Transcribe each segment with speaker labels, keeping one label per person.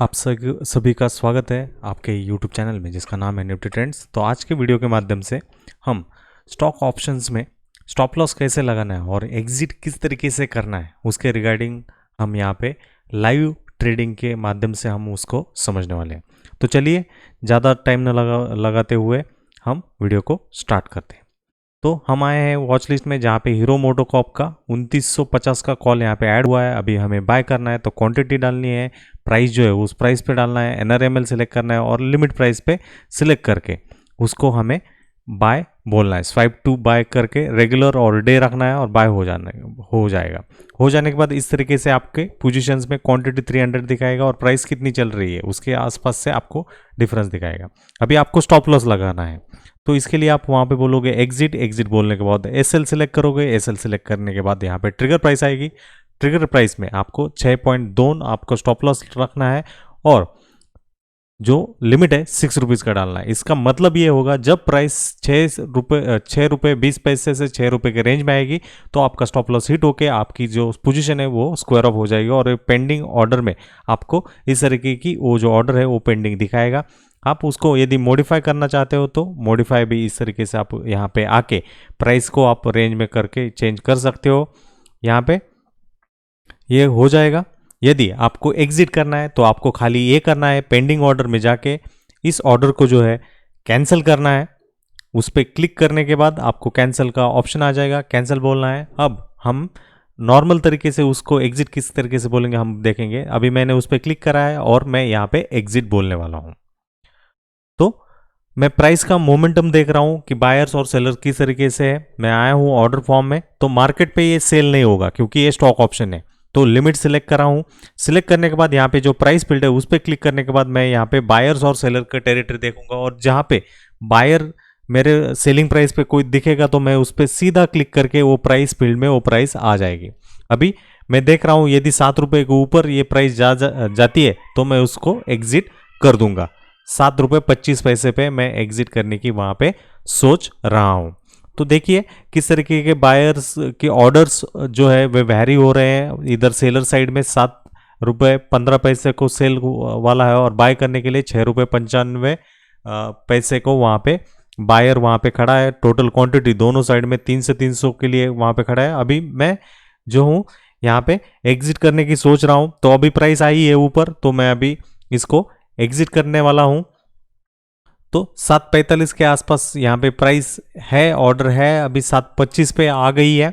Speaker 1: आप सभी का स्वागत है आपके YouTube चैनल में जिसका नाम है निफ्टी ट्रेंड्स। तो आज के वीडियो के माध्यम से हम स्टॉक ऑप्शंस में स्टॉप लॉस कैसे लगाना है और एग्जिट किस तरीके से करना है उसके रिगार्डिंग हम यहाँ पे लाइव ट्रेडिंग के माध्यम से हम उसको समझने वाले हैं। तो चलिए ज़्यादा टाइम न लगाते हुए हम वीडियो को स्टार्ट करते हैं। तो हम आए हैं वॉच लिस्ट में जहाँ पे हीरो मोटोकॉर्प का 2950 का कॉल यहाँ पे ऐड हुआ है। अभी हमें बाय करना है तो क्वांटिटी डालनी है, प्राइस जो है उस प्राइस पे डालना है, NRML सेलेक्ट करना है और लिमिट प्राइस पे सिलेक्ट करके उसको हमें बाय बोलना है। स्वाइप टू बाय करके रेगुलर और डे रखना है और बाय हो जाएगा। हो जाने के बाद इस तरीके से आपके पोजीशंस में क्वांटिटी 300 दिखाएगा और प्राइस कितनी चल रही है उसके आसपास से आपको डिफरेंस दिखाएगा। अभी आपको स्टॉप लॉस लगाना है तो इसके लिए आप वहाँ पे बोलोगे एग्जिट बोलने के बाद SL सेलेक्ट करोगे। SL सेलेक्ट करने के बाद यहाँ पे ट्रिगर प्राइस आएगी। ट्रिगर प्राइस में आपको 6.2 आपको स्टॉप लॉस रखना है और जो लिमिट है 6 रुपीज़ का डालना है। इसका मतलब ये होगा जब प्राइस 6 रुपये 20 पैसे से 6 रुपये के रेंज में आएगी तो आपका स्टॉप लॉस हिट होके आपकी जो पोजीशन है वो स्क्वायर ऑफ हो जाएगी और पेंडिंग ऑर्डर में आपको इस तरीके की वो जो ऑर्डर है वो पेंडिंग दिखाएगा। आप उसको यदि मॉडिफाई करना चाहते हो तो मॉडिफाई भी इस तरीके से आप यहाँ पे आके प्राइस को आप रेंज में करके चेंज कर सकते हो। यहाँ पे ये हो जाएगा। यदि आपको एग्जिट करना है तो आपको खाली ये करना है, पेंडिंग ऑर्डर में जाके इस ऑर्डर को जो है कैंसिल करना है। उस पर क्लिक करने के बाद आपको कैंसिल का ऑप्शन आ जाएगा, कैंसिल बोलना है। अब हम नॉर्मल तरीके से उसको एग्जिट किस तरीके से बोलेंगे हम देखेंगे। अभी मैंने उस पर क्लिक करा है और मैं यहाँ पे एग्जिट बोलने वाला हूँ। तो मैं प्राइस का मोमेंटम देख रहा हूँ कि बायर्स और सेलर किस तरीके से है। मैं आया हूँ ऑर्डर फॉर्म में तो मार्केट पे ये सेल नहीं होगा क्योंकि ये स्टॉक ऑप्शन है। तो लिमिट सिलेक्ट करा हूँ। सिलेक्ट करने के बाद यहाँ पे जो प्राइस फील्ड है उस पर क्लिक करने के बाद मैं यहाँ पे बायर्स और सेलर का टेरिटरी देखूंगा और जहाँ पे बायर मेरे सेलिंग प्राइस पे कोई दिखेगा तो मैं उस पर सीधा क्लिक करके वो प्राइस फील्ड में वो प्राइस आ जाएगी। अभी मैं देख रहा हूँ यदि 7 रुपये के ऊपर ये प्राइस जाती है तो मैं उसको एग्जिट कर दूंगा। 7 रुपये 25 पैसे पे मैं एग्जिट करने की वहाँ पे सोच रहा हूँ। तो देखिए किस तरीके के बायर्स के ऑर्डर्स जो है वे वैरी हो रहे हैं। इधर सेलर साइड में 7 रुपये 15 पैसे को सेल वाला है और बाय करने के लिए 6 रुपये 95 पैसे को वहाँ पे बायर वहाँ पे खड़ा है। टोटल क्वांटिटी दोनों साइड में 3 से 300 के लिए वहाँ पे खड़ा है। अभी मैं जो हूँ यहाँ पे एग्जिट करने की सोच रहा हूँ। तो अभी प्राइस आई है ऊपर तो मैं अभी इसको एग्जिट करने वाला हूँ। तो 7:45 के आसपास यहाँ पे प्राइस है, ऑर्डर है अभी 7:25 पे आ गई है।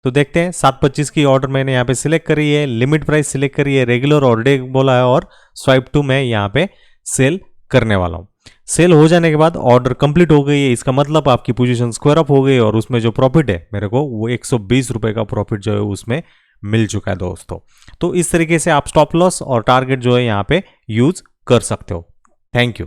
Speaker 1: तो देखते हैं 7:25 की ऑर्डर मैंने यहाँ पे सिलेक्ट करी है, लिमिट प्राइस सिलेक्ट करी है, रेगुलर और डे बोला है और स्वाइप टू मैं यहाँ पे सेल करने वाला हूँ। सेल हो जाने के बाद ऑर्डर कंप्लीट हो गई है। इसका मतलब आपकी पोजीशन स्क्वायर अप हो गई और उसमें जो प्रॉफिट है मेरे को वो 120 रुपये का प्रॉफिट जो है उसमें मिल चुका है दोस्तों। तो इस तरीके से आप स्टॉप लॉस और टारगेट जो है यहाँ पे यूज कर सकते हो। Thank you.